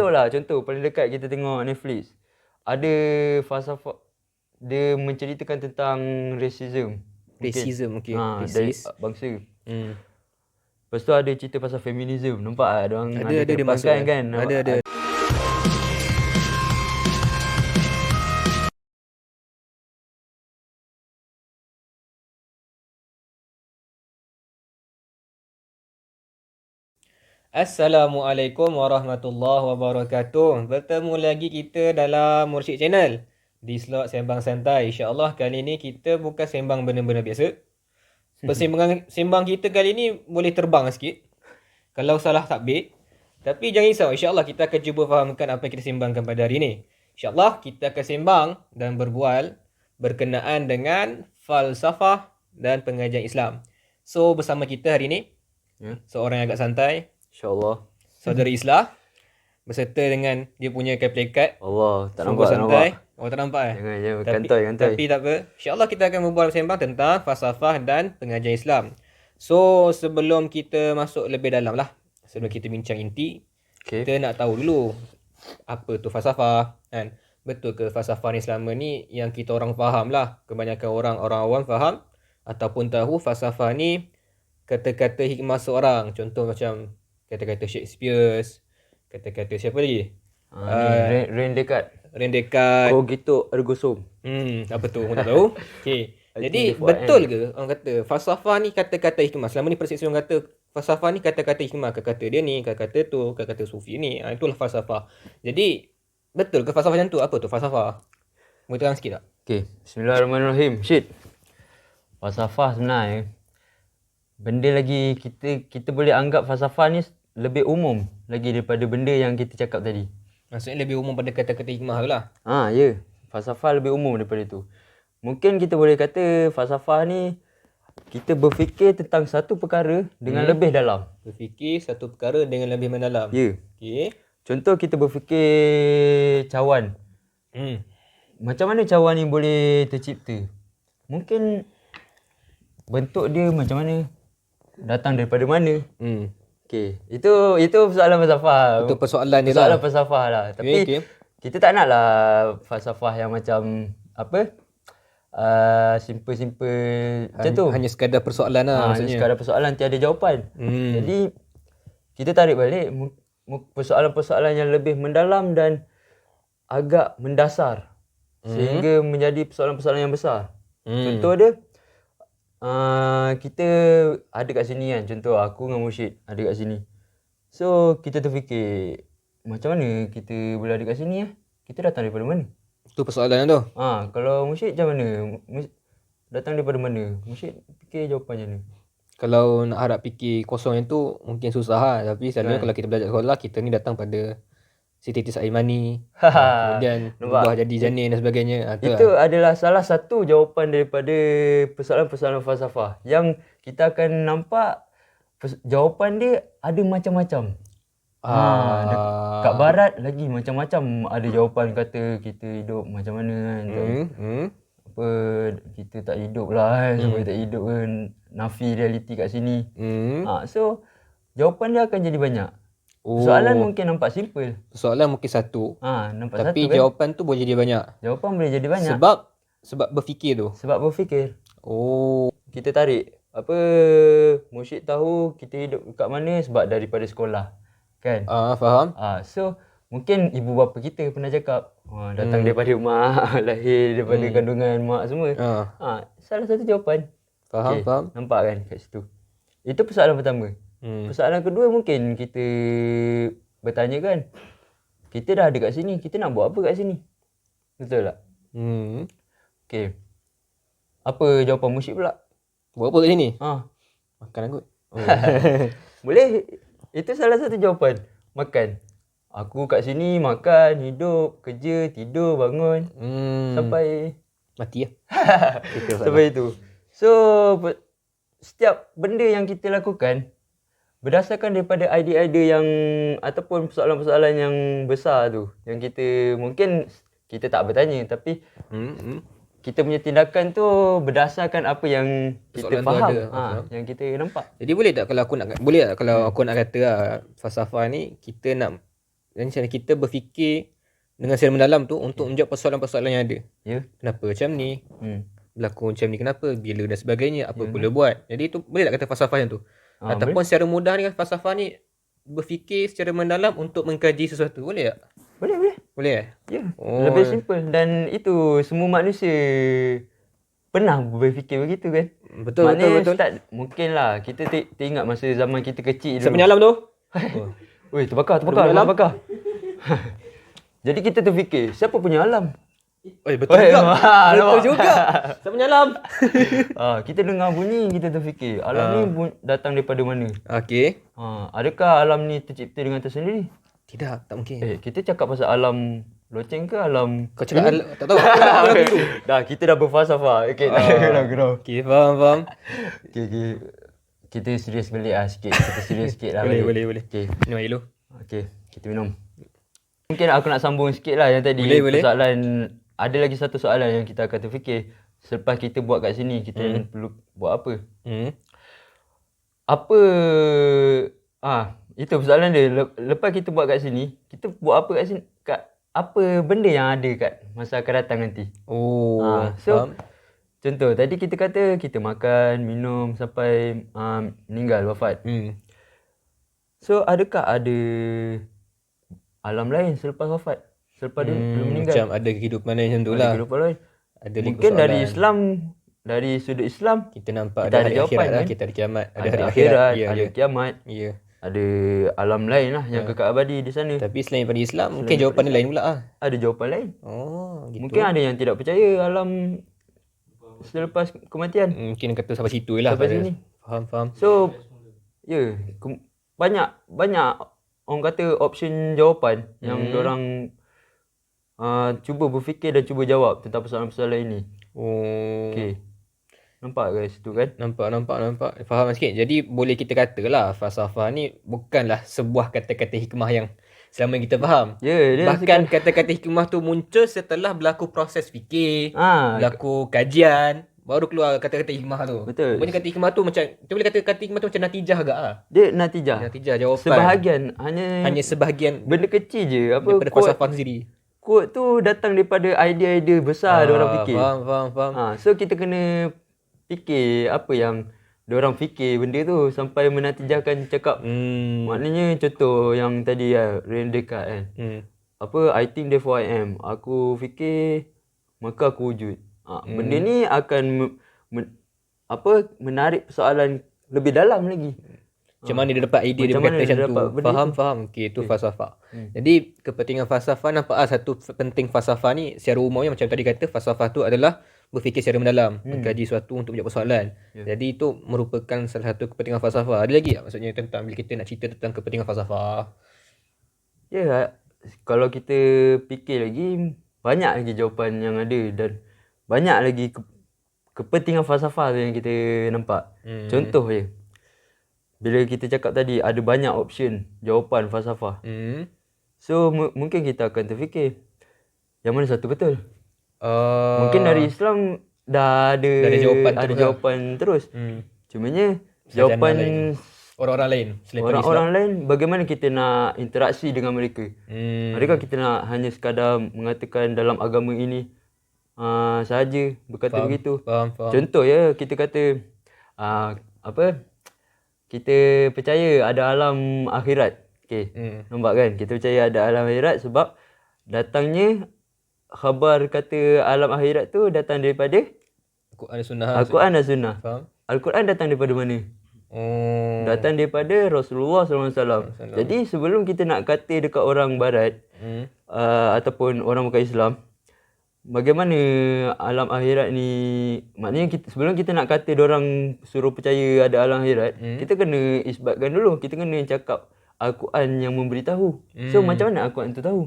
Contoh paling dekat kita tengok Netflix. Ada falsafah, dia menceritakan tentang racism. Racism, okay. Dari Racist. bangsa. Lepas tu ada cerita pasal feminism. Nampak tak? Diorang Ada dia masuk kan? Ada. Assalamualaikum warahmatullahi wabarakatuh. Bertemu lagi kita dalam Mursyid Channel di slot Sembang Santai. InsyaAllah kali ni kita bukan sembang benda-benda biasa. Sembang kita kali ni boleh terbang sikit kalau salah takbir. Tapi jangan risau, insyaAllah kita akan cuba fahamkan apa yang kita sembangkan pada hari ni. InsyaAllah kita akan sembang dan berbual berkenaan dengan falsafah dan pengajian Islam. So bersama kita hari ni seorang yang agak santai, InsyaAllah. Saudara Islah beserta dengan dia punya plekat. Allah, tak Sungguh nampak, santai. Oh, tak nampak Jangan, kantoi. Tapi tak apa. InsyaAllah kita akan berbual sembang tentang falsafah dan pengajian Islam. So, sebelum kita masuk lebih dalam lah, sebelum kita bincang inti, kita nak tahu dulu apa tu falsafah, kan? Betul ke falsafah ni selama ni yang kita orang faham lah, kebanyakan orang awam faham ataupun tahu falsafah ni kata-kata hikmah seorang. Contoh macam kata-kata Shakespeare, kata-kata siapa lagi? Rain Descartes. Oh gitu, ergo sum. Apa tu? Aku tak tahu. Okay. Jadi betul ke orang kata falsafah ni kata-kata hikmah? Selama ni persepsi orang kata falsafah ni kata-kata hikmah, kata dia ni, kata tu, kata sufi ni. Itulah falsafah. Jadi betul ke falsafah macam tu? Apa tu falsafah? Boleh terang sikit tak? Okay, bismillahirrahmanirrahim. Falsafah sebenarnya benda lagi kita boleh anggap falsafah ni lebih umum lagi daripada benda yang kita cakap tadi. Maksudnya lebih umum pada kata-kata hikmah tu lah. Ya. Falsafah lebih umum daripada tu. Mungkin kita boleh kata falsafah ni kita berfikir tentang satu perkara dengan lebih dalam. Berfikir satu perkara dengan lebih mendalam. Ya. Okay. Contoh kita berfikir cawan. Macam mana cawan ni boleh tercipta? Mungkin bentuk dia macam mana? Datang daripada mana? Okay. Itu persoalan falsafah. Itu persoalan dia Persoalan lah. falsafah lah. Tapi kita tak nak lah falsafah yang macam apa? Simple-simple macam tu. Hanya sekadar persoalan lah maksudnya. Hanya sekadar persoalan, tiada jawapan. Jadi kita tarik balik persoalan-persoalan yang lebih mendalam dan agak mendasar sehingga menjadi persoalan-persoalan yang besar. Contoh dia, kita ada kat sini kan. Contoh aku dengan Mursyid ada kat sini. So kita terfikir macam mana kita boleh ada kat sini Kita datang daripada mana? Itu persoalan tu. Kalau Mursyid macam mana? Datang daripada mana? Mursyid fikir jawapannya ni. Kalau nak harap fikir kosong yang tu mungkin susah lah. Tapi selalunya kalau kita belajar sekolah, kita ni datang pada sintetis air mani. Kemudian berubah jadi janin dan sebagainya. Itu adalah salah satu jawapan daripada persoalan-persoalan falsafah. Yang kita akan nampak jawapan dia ada macam-macam. Kat barat lagi macam-macam ada jawapan kata kita hidup macam mana kan. Apa kita tak hidup lah kan. Sampai tak hidup kan. Nafi realiti kat sini. So jawapan dia akan jadi banyak. Soalan mungkin nampak simple. Soalan mungkin satu. Nampak tapi satu, jawapan tu boleh jadi banyak. Jawapan boleh jadi banyak. Sebab berfikir tu. Sebab berfikir. Kita tarik. Mursyid tahu kita hidup kat mana sebab daripada sekolah. Kan? Faham. So mungkin ibu bapa kita pernah cakap datang daripada mak, lahir daripada kandungan mak semua. Salah satu jawapan. Faham. Nampak kan kat situ. Itu persoalan pertama. Persoalan kedua mungkin kita bertanya kan, kita dah ada kat sini, kita nak buat apa kat sini? Betul tak? Okay. Apa jawapan Mursyid pula? Buat apa kat sini? Makan aku. Boleh. Itu salah satu jawapan. Makan. Aku kat sini makan, hidup, kerja, tidur, bangun. Sampai mati lah. Sampai itu. So setiap benda yang kita lakukan berdasarkan daripada idea-idea yang ataupun persoalan-persoalan yang besar tu, yang kita mungkin kita tak bertanya tapi kita punya tindakan tu berdasarkan apa yang kita faham, yang kita nampak. Jadi boleh tak kalau aku nak kalau aku nak kata falsafah ni kita nak Dan cara kita berfikir dengan secara mendalam tu untuk menjawab persoalan-persoalan yang ada. Ya. Kenapa macam ni? Berlaku macam ni kenapa? Bila dan sebagainya. Apa Ya. pula buat? Jadi tu boleh tak kata falsafah yang tu? Ataupun secara mudah ni kan falsafah ni berfikir secara mendalam untuk mengkaji sesuatu. Boleh tak? Boleh. Boleh eh? Ya. Oh. Lebih simple dan itu semua manusia pernah berfikir begitu kan. Betul. Start, mungkin lah kita teringat masa zaman kita kecil Siapa dulu. penyalam tu? Weh, terbakar. Jadi kita terfikir, siapa punya alam? Betul juga. Betul juga. Siapa penyalam? Kita dengar bunyi, kita terfikir, alam ni datang daripada mana? Okey. Adakah alam ni tercipta dengan tersendiri? Tidak, tak mungkin. Kita cakap pasal alam loceng ke alam? Kau cakap tak tahu. Alam biru. Dah, kita dah berfalsafah. Okey, tak ada geram. Okey, faham. Okey. Kita serius balik sikit. Kita serius sikit lah. Boleh. Okey. Minum air dulu. Okey, kita minum. Mungkin aku nak sambung sikit lah yang tadi. Boleh. Soalan, ada lagi satu soalan yang kita akan terfikir. Selepas kita buat kat sini, kita perlu buat apa? Apa... itu persoalan dia. Lepas kita buat kat sini, kita buat apa kat sini? Apa benda yang ada kat masa akan datang nanti? Faham. Contoh, tadi kita kata kita makan, minum sampai meninggal, wafat. So, adakah ada alam lain selepas wafat? Selepas dia belum meninggal? Macam ada kehidupan lain macam tu lah. Kehidupan lain. Ada mungkin dari Islam, dari sudut Islam, kita nampak kita ada hari jawapan, akhirat lah. kan? Kita ada kiamat. Ada hari akhirat, Ya. ada kiamat. Ya. Ada alam lain lah yang kekal abadi di sana. Tapi selain daripada Islam, mungkin jawapan dia lain pula lah. Ada jawapan lain. Gitu. Mungkin ada yang tidak percaya alam selepas kematian. Mungkin kata sampai situ je lah. Sampai sini. Faham. So, banyak orang kata option jawapan yang diorang cuba berfikir dan cuba jawab tentang persoalan-persoalan ini. Okey. Nampak ke situ kan? Nampak. Faham sikit. Jadi boleh kita katalah falsafah ni bukanlah sebuah kata-kata hikmah yang selama kita faham. Bahkan kata-kata hikmah tu muncul setelah berlaku proses fikir, berlaku kajian, baru keluar kata-kata hikmah tu. Betul. Rupanya kata hikmah tu macam, kita boleh kata kata hikmah tu macam natijah agak lah. Dia natijah. Natijah jawapan. Sebahagian. Hanya sebahagian. Benda kecil je. Daripada falsafah sendiri. Quote tu datang daripada idea-idea besar diorang fikir. Faham. So kita kena fikir apa yang diorang fikir benda tu sampai menatijahkan cakap. Maknanya contoh yang tadi Rene Descartes kan. I think therefore I am. Aku fikir maka aku wujud. Benda ni akan menarik persoalan lebih dalam lagi. Macam mana dia dapat idea dia berkata macam tu. Faham. Okey, itu falsafah. Jadi kepentingan falsafah nampak satu penting falsafah ni secara umumnya macam tadi kata falsafah tu adalah berfikir secara mendalam, mengkaji sesuatu untuk menjawab persoalan. Jadi itu merupakan salah satu kepentingan falsafah. Ada lagi tak maksudnya tentang bila kita nak cerita tentang kepentingan falsafah? Kalau kita fikir lagi, banyak lagi jawapan yang ada dan banyak lagi kepentingan falsafah tu yang kita nampak. Contoh je. Bila kita cakap tadi ada banyak option jawapan falsafah. So mungkin kita akan terfikir yang mana satu betul. Mungkin dari Islam dah ada jawapan terus. Cumanya jawapan orang-orang lain selain orang lain, bagaimana kita nak interaksi dengan mereka? Adakah kita nak hanya sekadar mengatakan dalam agama ini sahaja berkata begitu? Faham. Contoh kita kata kita percaya ada alam akhirat. Okey. Nampak kan? Kita percaya ada alam akhirat sebab datangnya khabar kata alam akhirat tu datang daripada Al-Quran dan Sunnah. Faham? Al-Quran datang daripada mana? Datang daripada Rasulullah SAW. Jadi sebelum kita nak kata dekat orang barat ataupun orang bukan Islam, bagaimana alam akhirat ni, maknanya sebelum kita nak kata diorang suruh percaya ada alam akhirat, kita kena isbatkan dulu. Kita kena cakap Al-Quran yang memberitahu. So macam mana Al-Quran tu tahu?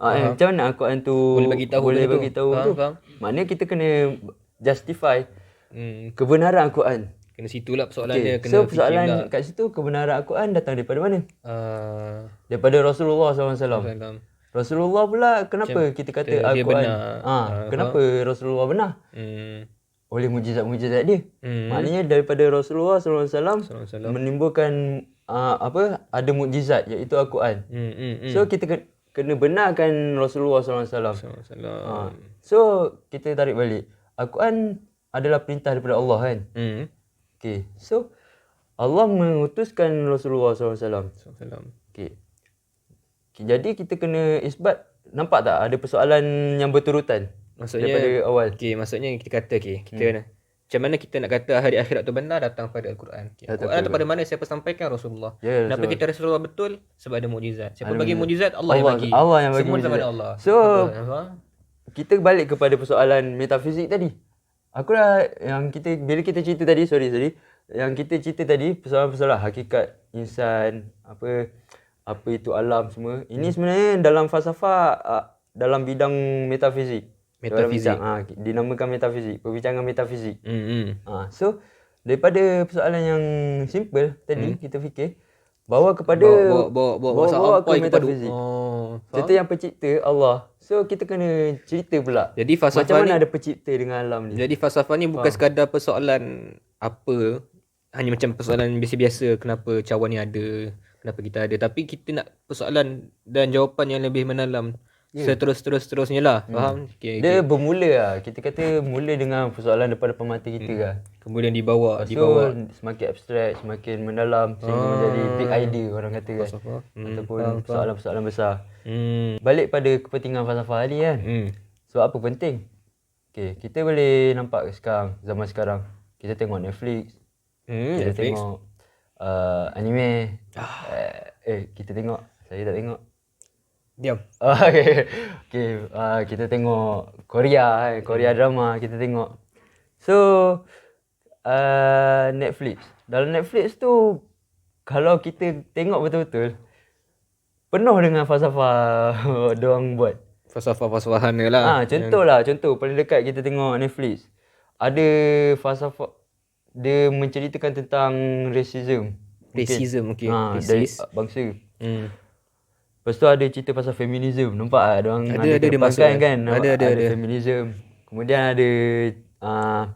Macam mana Al-Quran tu boleh bagi tahu tu? Maknanya kita kena justify kebenaran Al-Quran. Kena situlah persoalan dia. So persoalan kat situ, kebenaran Al-Quran datang daripada mana? Daripada Rasulullah SAW. Rasulullah pula kenapa kita kata Al-Quran? Kenapa Rasulullah benar? oleh mujizat-mujizat dia. Hmm. Maknanya daripada Rasulullah SAW Salam. menimbulkan ada mukjizat iaitu Al-Quran. So kita kena benarkan Rasulullah SAW. Salam. So kita tarik balik. Al-Quran adalah perintah daripada Allah kan. Okay. So Allah mengutuskan Rasulullah SAW. Salam. Okay. Jadi kita kena isbat. Nampak tak ada persoalan yang berturutan Maksudnya daripada awal. okey, maksudnya kita kata kita macam mana kita nak kata hari akhirat tu benar datang pada Al-Quran. Al-Quran daripada mana? Siapa sampaikan? Rasulullah. Ya, Kenapa kita Rasulullah betul? Sebab ada mukjizat. Siapa bagi mukjizat? Allah yang bagi. Allah yang bagi Semua mukjizat. daripada Allah. So Betul. kita balik kepada persoalan metafizik tadi. Bila kita cerita tadi, yang kita cerita tadi persoalan hakikat insan, apa itu alam semua. Ini sebenarnya dalam falsafah dalam bidang metafizik. Dinamakan metafizik, perbincangan metafizik. So daripada persoalan yang simple tadi kita fikir bawa kepada bawa ke metafizik. Cerita yang pencipta Allah. So kita kena cerita pula. Jadi falsafah macam mana ni ada pencipta dengan alam ni. Jadi falsafah ni bukan sekadar persoalan apa, hanya macam persoalan biasa-biasa kenapa cawan ni ada, kenapa kita ada, tapi kita nak persoalan dan jawapan yang lebih mendalam. Seterusnya lah. Faham? Dia bermula lah. Kita kata mula dengan persoalan daripada pemata kita lah. Kemudian dibawa semakin abstrak, semakin mendalam sehingga menjadi big idea orang kata kan. Ataupun persoalan-persoalan besar. Balik pada kepentingan falsafah ni kan. Sebab apa penting? Okay, kita boleh nampak zaman sekarang. Kita tengok Netflix. Kita tengok anime. Kita tengok. Saya tak tengok. Diam. Okay. Kita tengok Korea drama kita tengok. So Netflix. Dalam Netflix tu kalau kita tengok betul-betul penuh dengan falsafah diorang buat. Falsafah-falsafahan lah. Contoh paling dekat kita tengok Netflix. Ada falsafah dia menceritakan tentang racism. Okey. Dari bangsa. Lepas tu ada cerita pasal feminism. Nampak tak? Ada dia masuk kan? Ada feminism. Kemudian ada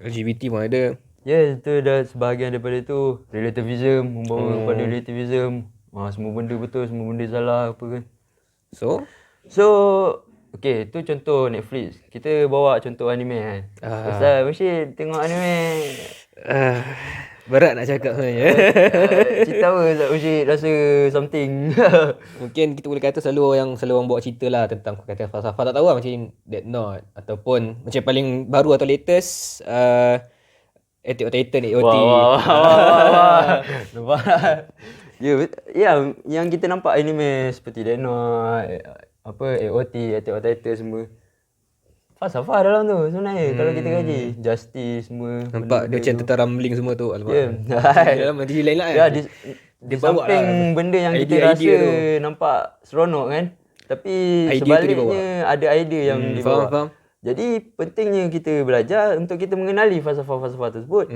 LGBT pun ada. itu dah sebahagian daripada tu. Relativism, membawa kepada relativism. Semua benda betul, semua benda salah apa kan. So okay, tu contoh Netflix. Kita bawa contoh anime kan. Pasal mesti tengok anime. Berat nak cakap sebenarnya. Cerita apa mesti rasa something. Mungkin kita boleh kata selalu orang bawa cerita lah tentang perkataan falsafah. Tak tahu lah macam Death Note ataupun macam paling baru atau latest Attack on Titan, AOT. Nampak. Yang kita nampak anime seperti Death Note, AOT, Attack on Titan semua. Falsafah dalam tu sebenarnya kalau kita kaji. Justice semua. Nampak dia macam tentara rumbling semua tu. Dalam nanti lain lah kan. Di samping benda yang kita rasa nampak seronok kan. Tapi sebaliknya ada idea yang dibawa. Faham. Jadi pentingnya kita belajar untuk kita mengenali falsafah-falsafah tersebut.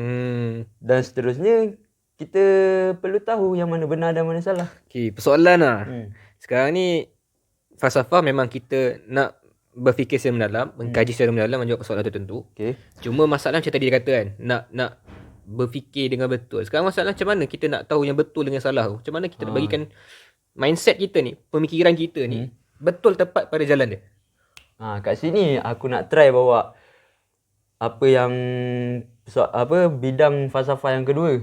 Dan seterusnya kita perlu tahu yang mana benar dan mana salah. Okay, persoalan lah. Sekarang ni falsafah memang kita nak berfikir secara mendalam, mengkaji secara mendalam, menjawab persoalan tertentu. Cuma masalah macam tadi dia kata kan, nak berfikir dengan betul. Sekarang masalah macam mana kita nak tahu yang betul dengan salah tu? Macam mana kita nak bagikan mindset kita ni, pemikiran kita ni betul tepat pada jalan dia? Kat sini aku nak try bawa bidang falsafah yang kedua.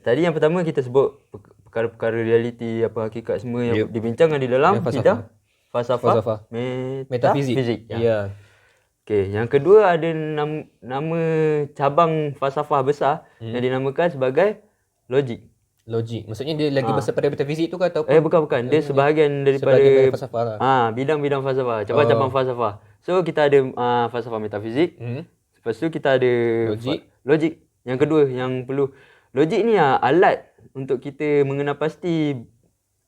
Tadi yang pertama kita sebut perkara-perkara realiti, hakikat semua yang dibincangkan di dalam bidang falsafah metafizik. Ya. Okey, yang kedua ada nama cabang falsafah besar yang dinamakan sebagai logik. Maksudnya dia lagi besar pada metafizik tu ke ataupun bukan. Dia sebahagian daripada falsafah lah. Bidang-bidang falsafah, cabang-cabang falsafah. So kita ada falsafah metafizik. Lepas tu kita ada logik. Yang kedua yang perlu logik ni alat untuk kita mengenal pasti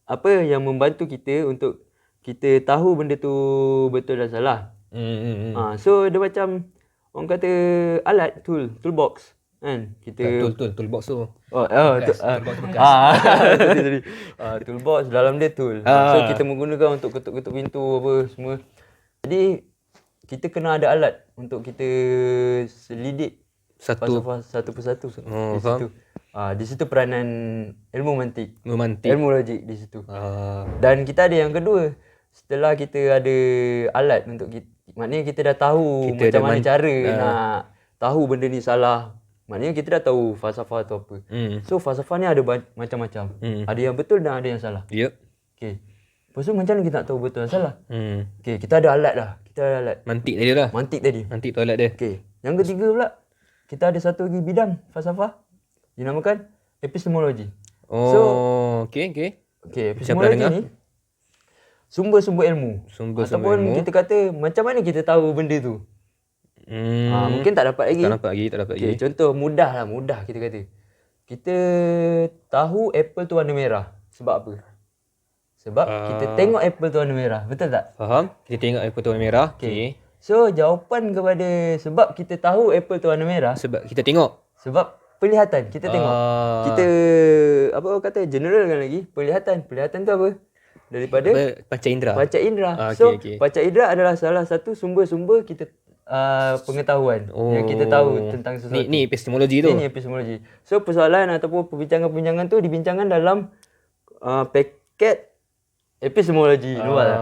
apa yang membantu kita untuk kita tahu benda tu betul dan salah. So dia macam orang kata alat, toolbox kan. Kita toolbox tu. Toolbox bekas. Toolbox dalam dia tool. So kita menggunakan untuk ketuk-ketuk pintu apa semua. Jadi kita kena ada alat untuk kita selidik Satu falsafah satu persatu Oh, di situ. Di situ peranan ilmu mantik, romantik. ilmu logik di situ. Ah, Dan kita ada yang kedua. Setelah kita ada alat untuk kita, maknanya kita dah tahu Kita macam dah mana cara nak tahu benda ni salah. Maknanya kita dah tahu falsafah tu apa. So falsafah ni ada macam-macam. Ada yang betul dan ada yang salah. Yep. Okey. Lepas tu macam mana kita nak tahu betul dan salah? Hmm. Okey, kita ada alat dah. Kita ada alat. Mantik tadi lah. Mantik tadi. Mantik tu alat dia. Okey. Yang ketiga pula, kita ada satu lagi bidang falsafah dinamakan epistemologi. Oh, okey. Okey, Macam pernah epistemologi dengar? ni sumber-sumber ilmu. Sumber-sumber Ataupun ilmu. kita kata macam mana kita tahu benda tu. Mungkin tak dapat lagi. Tak dapat lagi. Okey, contoh mudah kita kata. Kita tahu apple tu warna merah. Sebab apa? Sebab kita tengok apple tu warna merah. Betul tak? Faham? Kita tengok apple tu warna merah. Okey. So jawapan kepada sebab kita tahu apple tu warna merah, Sebab kita tengok. sebab penglihatan. Kita tengok. Kita apa orang kata general kan lagi. Penglihatan. Penglihatan tu apa? Daripada Panca indera. panca indera. Okey, okey. Panca indera adalah salah satu sumber-sumber kita pengetahuan yang kita tahu tentang sesuatu. Ni epistemologi tu. Ini epistemologi. So persoalan ataupun perbincangan-perbincangan tu dibincangkan dalam paket epistemologi. Nampak tak?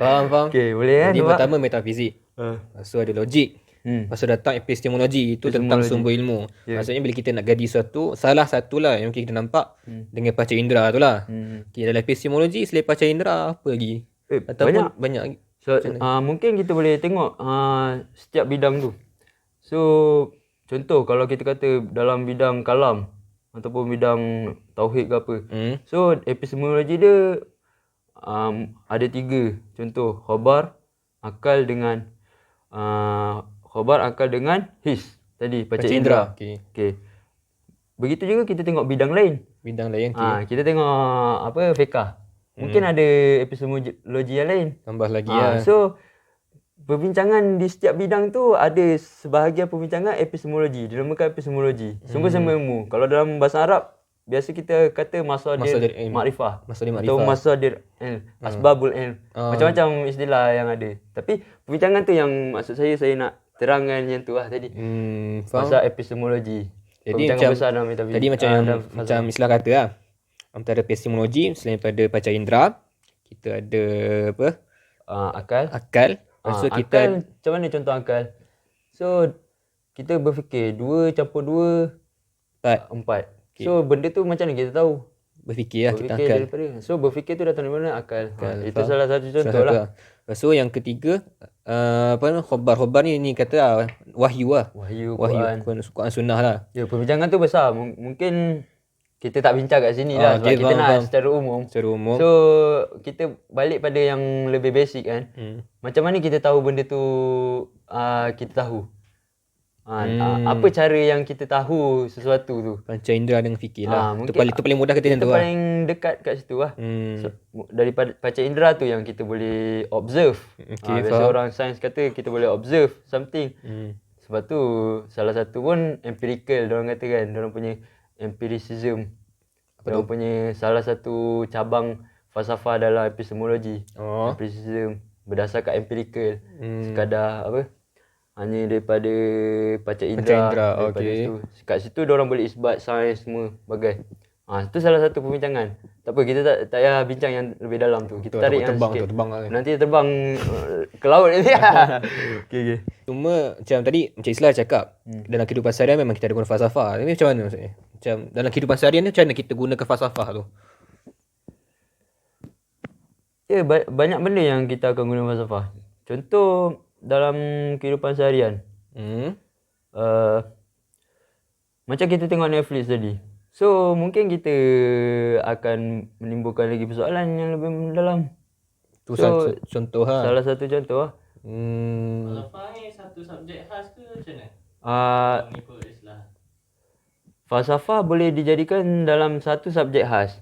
Faham. Okey, boleh kan? Jadi Nampak? pertama metafizik. Lepas tu ada logik. Lepas tu datang epistemologi. Itu tentang sumber ilmu. Maksudnya bila kita nak gadi sesuatu, salah satulah yang mungkin kita nampak dengan panca indera tu lah. Okay, dalam epistemologi selain panca indera apa lagi? Ataupun banyak lagi. So, mungkin kita boleh tengok setiap bidang tu. So, contoh kalau kita kata dalam bidang kalam ataupun bidang tauhid ke apa. So, epistemologi dia ada 3. Contoh, khabar, akal dengan his. Tadi, panca indera. Okey. Begitu juga kita tengok bidang lain. Bidang lain. Okay. Kita tengok apa fiqh. Mungkin ada epistemologi yang lain. Tambah lagi lah. So perbincangan di setiap bidang tu ada sebahagian perbincangan epistemologi. Dinamakan epistemologi. Sumber-sumber ilmu. Kalau dalam bahasa Arab biasa kita kata masadir makrifah. Masadir Atau masadir ilm. Asbabul ilm. Macam-macam istilah yang ada. Tapi perbincangan tu yang maksud saya nak terangkan yang tu lah tadi. Pasal epistemologi. Jadi Perbincangan macam besar dalam metafizik. tadi macam istilah kata lah. Antara epistemologi selain pada panca indera, kita ada apa? Akal. Lepas tu kita akal, macam mana contoh akal? So kita berfikir 2 campur 2 4. So benda tu macam mana kita tahu? berfikir lah, kita Berfikir akal. daripada. So berfikir tu datang dari mana? Akal. Itu faham. salah satu contoh Salah lah. satu. Lepas tu yang ketiga apa nama khobar ni kata wahyu lah. Wahyu, Quran sunnah lah. Ya, perbincangan tu besar. Mungkin kita tak bincang kat sini lah sebab okay, kita nak faham. secara umum. Secara umum. So kita balik pada yang lebih basic kan. Macam mana kita tahu benda tu kita tahu? Apa cara yang kita tahu sesuatu tu? Panca indera dengan fikir lah. Mungkin Itu paling mudah kita Itu macam tu lah. paling dekat kat situ lah. So, daripada panca indera tu yang kita boleh observe. Okay, Biasa orang sains kata kita boleh observe something. Sebab tu salah satu pun empirical diorang kata kan. Diorang punya empiricism. Diorang punya salah satu cabang falsafah dalam epistemologi. Empiricism berdasarkan empirical. Sekadar apa? Hanya daripada panca indera. Daripada situ. Kat situ diorang boleh isbat sains semua bagai. Itu salah satu perbincangan. Tak apa, kita tak payah bincang yang lebih dalam tu. Kita tarik yang sikit. Terbang lah. Nanti terbang ke laut nanti. Okay. Cuma macam tadi Macam Islah cakap dalam kehidupan seharian memang kita ada guna falsafah. Tapi macam mana maksudnya? Macam dalam kehidupan seharian ni macam mana kita gunakan falsafah tu? Ya, banyak benda yang kita akan guna falsafah. Contoh dalam kehidupan seharian. Macam kita tengok Netflix tadi. So mungkin kita akan menimbulkan lagi persoalan yang lebih mendalam. Tu So, contoh lah. Salah satu contoh lah. Falsafah ni satu subjek khas ke macam mana? Mengikut Islam. Falsafah boleh dijadikan dalam satu subjek khas.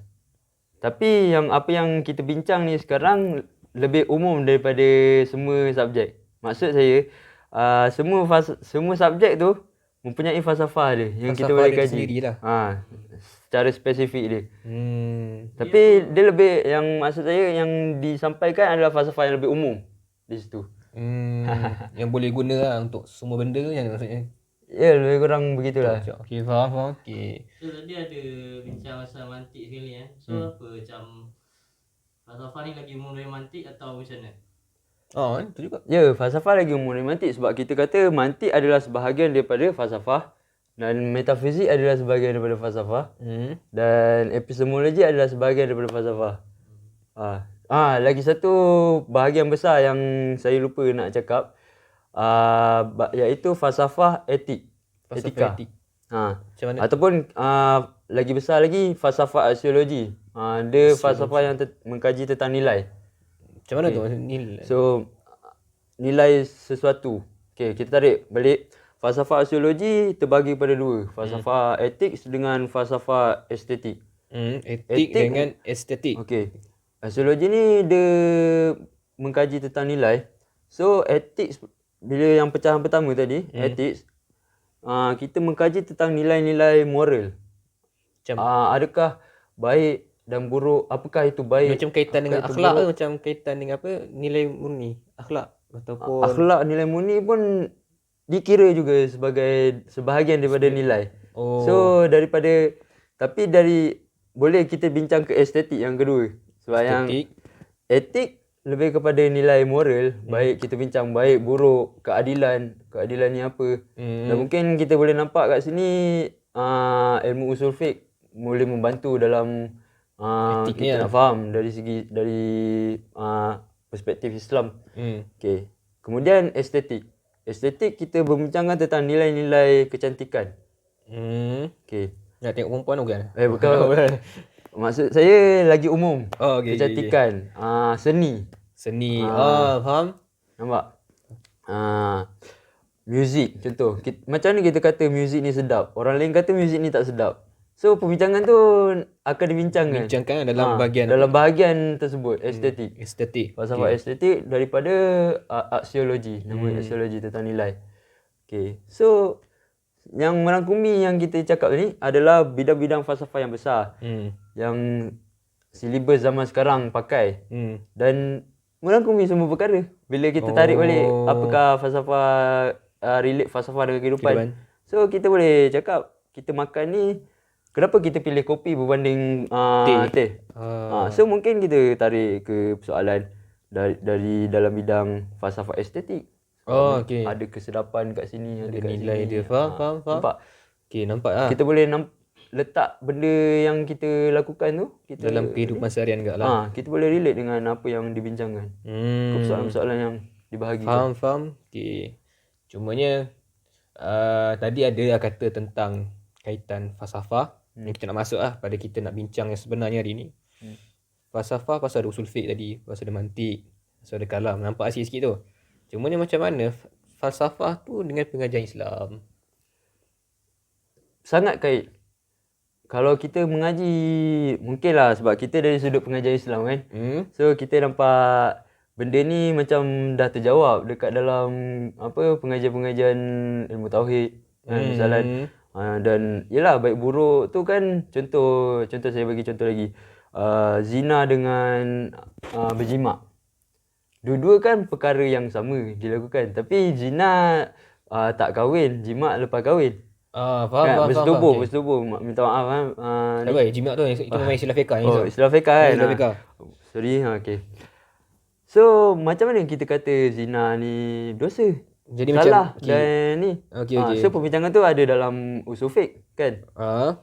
Tapi apa yang kita bincang ni sekarang lebih umum daripada semua subjek. Maksud saya, semua subjek tu mempunyai falsafah dia yang kita boleh kaji. Sendirilah. Secara spesifik dia. Tapi dia lebih, yang maksud saya yang disampaikan adalah falsafah yang lebih umum di situ. Yang boleh guna lah untuk semua benda yang maksudnya. Ya, lebih kurang begitulah. Okey, faham. Okey. So tadi ada bincang pasal mantik sekali So apa macam falsafah ni lagi umum dari mantik atau macam mana? Itu juga. Ya, falsafah lagi umum dari mantik sebab kita kata mantik adalah sebahagian daripada falsafah dan metafizik adalah sebahagian daripada falsafah dan epistemologi adalah sebahagian daripada falsafah. Lagi satu bahagian besar yang saya lupa nak cakap iaitu falsafah etika. Etik. Macam mana? Ataupun lagi besar lagi falsafah aksiologi. Dia falsafah yang mengkaji tentang nilai. Macam mana tu nilai? So nilai sesuatu. Okey, kita tarik balik. Falsafah aksiologi terbagi pada dua. Falsafah etik dengan falsafah estetik. Etik dengan estetik. Okey. Aksiologi ni dia mengkaji tentang nilai. So etik bila yang pecahan pertama tadi, etik kita mengkaji tentang nilai-nilai moral. Macam Adakah baik dan buruk, apakah itu baik? macam kaitan dengan akhlak ke macam kaitan dengan apa? Nilai murni, akhlak ataupun Akhlak, nilai murni pun dikira juga sebagai sebahagian daripada nilai. So tapi boleh kita bincang ke estetik yang kedua. Sebab yang etik lebih kepada nilai moral, baik kita bincang baik buruk, keadilan ni apa. Dan mungkin kita boleh nampak kat sini ilmu usul fiqh boleh membantu dalam kita nak faham dari perspektif Islam. Okey. Kemudian estetik. Estetik kita berbincangkan tentang nilai-nilai kecantikan. Okey. nak tengok perempuan bukan? Bukan. Maksud saya lagi umum. Okey. Kecantikan. Seni. Faham? Nampak? Muzik contoh. Macam mana kita kata muzik ni sedap? Orang lain kata muzik ni tak sedap. So perbincangan tu akan dibincangkan. Bincangkan dalam bahagian tersebut, estetik. Estetik. Falsafah estetik daripada aksiologi, nama aksiologi tentang nilai. Okey. So yang merangkumi yang kita cakap ni adalah bidang-bidang falsafah yang besar. Yang silibus zaman sekarang pakai. Dan merangkumi semua perkara. Bila kita tarik balik apakah falsafah relate falsafah dengan kehidupan. So kita boleh cakap kita makan ni, kenapa kita pilih kopi berbanding teh? So mungkin kita tarik ke persoalan dari dalam bidang falsafah estetik. Okey. Ada kesedapan kat sini, ada kat nilai sini. dia. Faham. Nampak? Okey, nampak lah. Kita boleh letak benda yang kita lakukan tu Dalam kehidupan seharian enggak lah. kita boleh relate dengan apa yang dibincangkan. Persoalan-persoalan yang dibahagikan. Faham. Okey. Cumanya tadi ada lah kata tentang kaitan falsafah. Ni kita nak masuk lah pada kita nak bincang yang sebenarnya hari ni. Falsafah pasal ada usul fiqh tadi, pasal ada mantik, pasal ada kalam. Nampak asyik sikit tu. Cumanya macam mana falsafah tu dengan pengajian Islam? Sangat kait. Kalau kita mengaji, mungkinlah sebab kita dari sudut pengajian Islam kan. So kita nampak benda ni macam dah terjawab dekat dalam pengajian-pengajian ilmu tauhid kan, misalan. Dan yalah baik buruk tu kan, contoh saya bagi contoh lagi. Zina dengan berjimak. Dua-dua kan perkara yang sama dilakukan, tapi zina tak kahwin, jimak lepas kahwin. Faham. Bersetubuh. Minta maaf kan. Jimat tu itu memang istilah fiqah ni. Istilah fiqah kan. Istilah fiqah. Sorry, okey. So, macam mana kita kata zina ni dosa? Jadi salah macam dan ni. Okey. So, perbincangan tu ada dalam usul fiqh kan.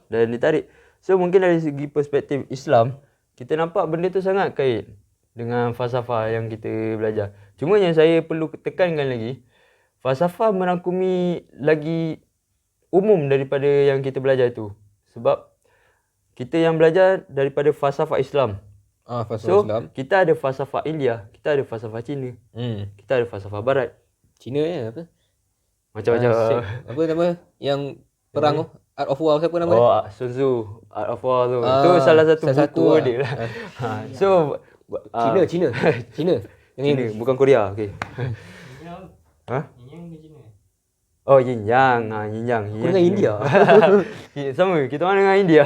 Dan ditarik. So, mungkin dari segi perspektif Islam, kita nampak benda tu sangat kait dengan falsafah yang kita belajar. Cuma yang saya perlu tekankan lagi, falsafah merangkumi lagi umum daripada yang kita belajar tu. Sebab kita yang belajar daripada falsafah Islam. Falsafah Islam. Kita ada falsafah India, kita ada falsafah Cina. Kita ada falsafah Barat. Cina ya apa? Macam-macam. Apa nama yang perang tu? Art of War siapa nama dia? Sun Tzu, Art of War tu. Tu salah satu buku dia lah. So Cina. Cina, bukan Korea. Okey. Yang Cina. Oh, yin yang. Yin yang. Dengan India. Sama, kita orang dengan India.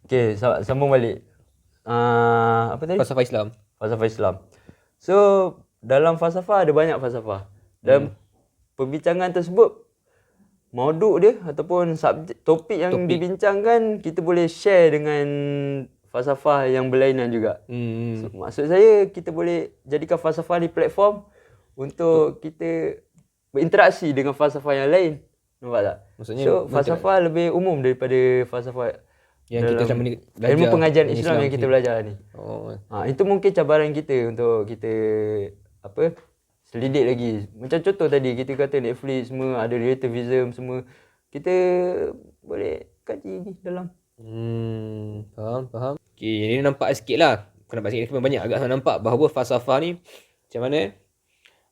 Okey, sambung balik. Apa tadi? Falsafah Islam. Falsafah Islam. So, dalam falsafah ada banyak falsafah. Dan perbincangan tersebut, mauduk dia ataupun topik yang dibincangkan, kita boleh share dengan falsafah yang berlainan juga. So, maksud saya kita boleh jadikan falsafah ni platform untuk kita berinteraksi dengan falsafah yang lain. Nampak tak? Maksudnya So falsafah lebih umum daripada falsafah yang kita selama ni belajar ilmu pengajian ilmu Islam yang kita belajar ni. Oh. Itu mungkin cabaran kita untuk kita selidik lagi. Macam contoh tadi kita kata Netflix semua ada relativism semua. Kita boleh kaji ni dalam. Faham. Okey, ini nampak sikit lah. Bukan nampak sikit, banyak agak nampak bahawa falsafah ni macam mana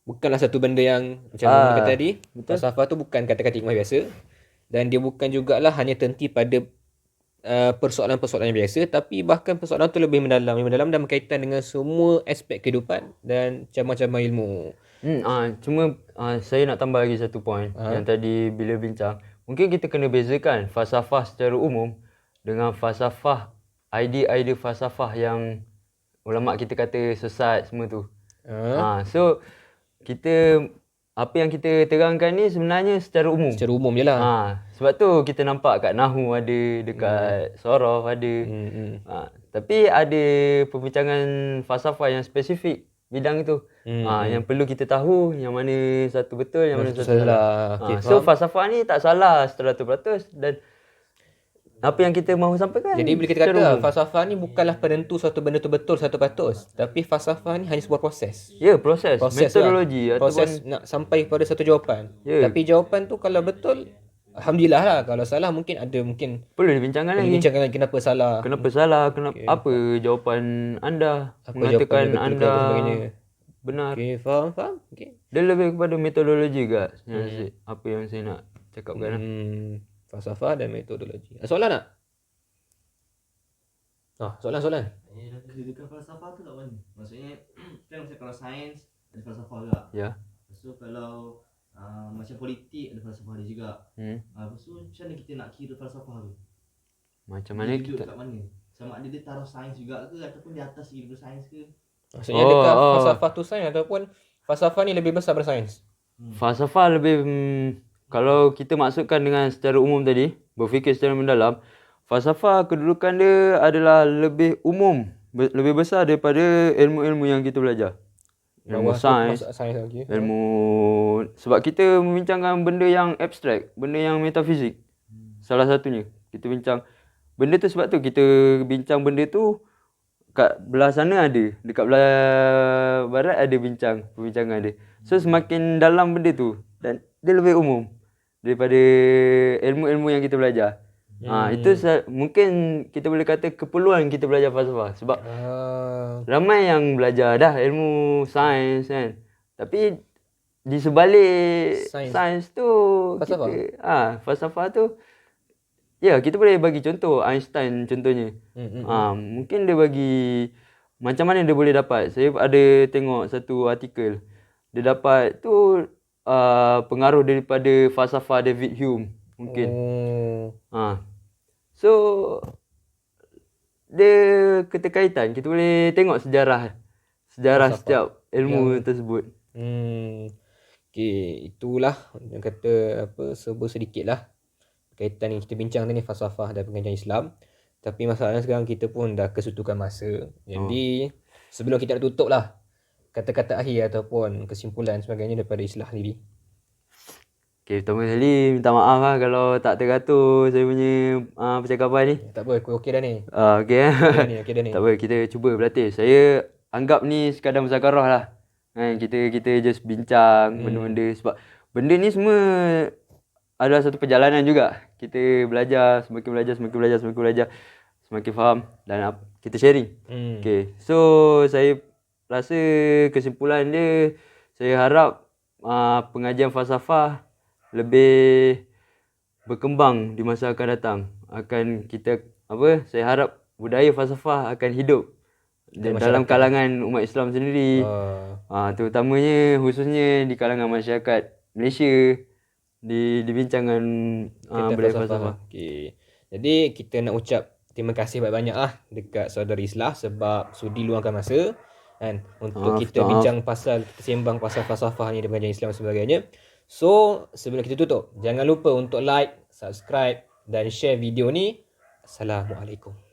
bukanlah satu benda yang macam mana kata tadi. Falsafah tu bukan kata-kata hikmah biasa. Dan dia bukan jugalah hanya terhenti pada persoalan-persoalan yang biasa, tapi bahkan persoalan tu lebih mendalam dan berkaitan dengan semua aspek kehidupan dan macam-macam ilmu. Cuma saya nak tambah lagi satu point yang tadi bila bincang. Mungkin kita kena bezakan falsafah secara umum dengan falsafah, idea-idea falsafah yang ulama kita kata sesat semua tu. So kita apa yang kita terangkan ni sebenarnya secara umum. Secara umum je lah. Sebab tu kita nampak kat Nahu ada, dekat Sorof ada. Tapi ada perbincangan falsafah yang spesifik bidang itu. Yang perlu kita tahu yang mana satu betul, yang mana satu salah. So falsafah ni tak salah 100% dan apa yang kita mahu sampaikan. Jadi bila kita kata falsafah ni bukanlah penentu suatu benda tu betul 100%, tapi falsafah ni hanya sebuah proses. Ya, proses metodologi lah. Proses nak sampai pada satu jawapan. Tapi jawapan tu kalau betul, alhamdulillah lah. Kalau salah mungkin perlu dibincangkan lagi. Dibincangkan lagi kenapa salah. Apa jawapan anda mengatakan anda benar. Okey, faham. Okey. Dia lebih kepada metodologi juga. Apa yang saya nak cakapkan. Falsafah dan metodologi. Soalan tak? Soalan. Dekat falsafah tu kat mana? Maksudnya kan macam kalau sains ada falsafah juga. Ya. Lepas tu kalau macam politik ada falsafah dia juga. Lepas tu macam mana kita nak kira falsafah tu? Macam mana dia kita kat mana? Sama ada dia taruh sains juga ke ataupun di atas lagi daripada sains ke? Maksudnya adakah falsafah tu sains ataupun falsafah ni lebih besar daripada sains? Falsafah lebih kalau kita maksudkan dengan secara umum tadi, berfikir secara mendalam, falsafah kedudukan dia adalah lebih umum, lebih besar daripada ilmu-ilmu yang kita belajar. Ilmu sains, ilmu, sebab kita membincangkan benda yang abstrak, benda yang metafizik. Salah satunya kita bincang benda tu, sebab tu kita bincang benda tu kat belah sana ada, dekat belah barat ada perbincangan dia. So semakin dalam benda tu dan dia lebih umum daripada ilmu-ilmu yang kita belajar. Itu mungkin kita boleh kata keperluan kita belajar falsafah sebab ramai yang belajar dah ilmu sains kan. Tapi di sebalik sains tu falsafah. Falsafah tu kita boleh bagi contoh Einstein contohnya. Mungkin dia bagi macam mana dia boleh dapat. Saya ada tengok satu artikel. Dia dapat tu pengaruh daripada falsafah David Hume mungkin. So dia keterkaitan. Kita boleh tengok sejarah setiap ilmu tersebut. Okey, itulah yang kata serba sedikitlah kaitan yang kita bincang tadi, falsafah dan pengajian Islam. Tapi masalahnya sekarang kita pun dah kesutukan masa. Jadi sebelum kita nak tutup lah, kata-kata akhir ataupun kesimpulan sebagainya daripada Islah sendiri. Okay, pertama sekali minta maaf lah kalau tak teratur saya punya percakapan ni. Tak apa, okey dah ni. Okey dah ni. Tak apa, kita cuba berlatih. Saya anggap ni sekadar muzakarah lah. Kita just bincang benda-benda sebab benda ni semua adalah satu perjalanan juga. Kita belajar, semakin belajar, semakin faham dan kita sharing. Okay. So saya rasa kesimpulan dia, saya harap pengajian falsafah lebih berkembang di masa akan datang. Saya harap budaya falsafah akan hidup dalam kalangan umat Islam sendiri. Terutamanya khususnya di kalangan masyarakat Malaysia, dibincangkan budaya falsafah. Okay. Jadi kita nak ucap terima kasih banyak-banyak dekat saudara Islah sebab sudi luangkan masa kan, untuk Maaf, kita maaf. bincang pasal, kita sembang pasal falsafah ni dan pengajaran Islam dan sebagainya. So sebelum kita tutup, jangan lupa untuk like, subscribe dan share video ni. Assalamualaikum.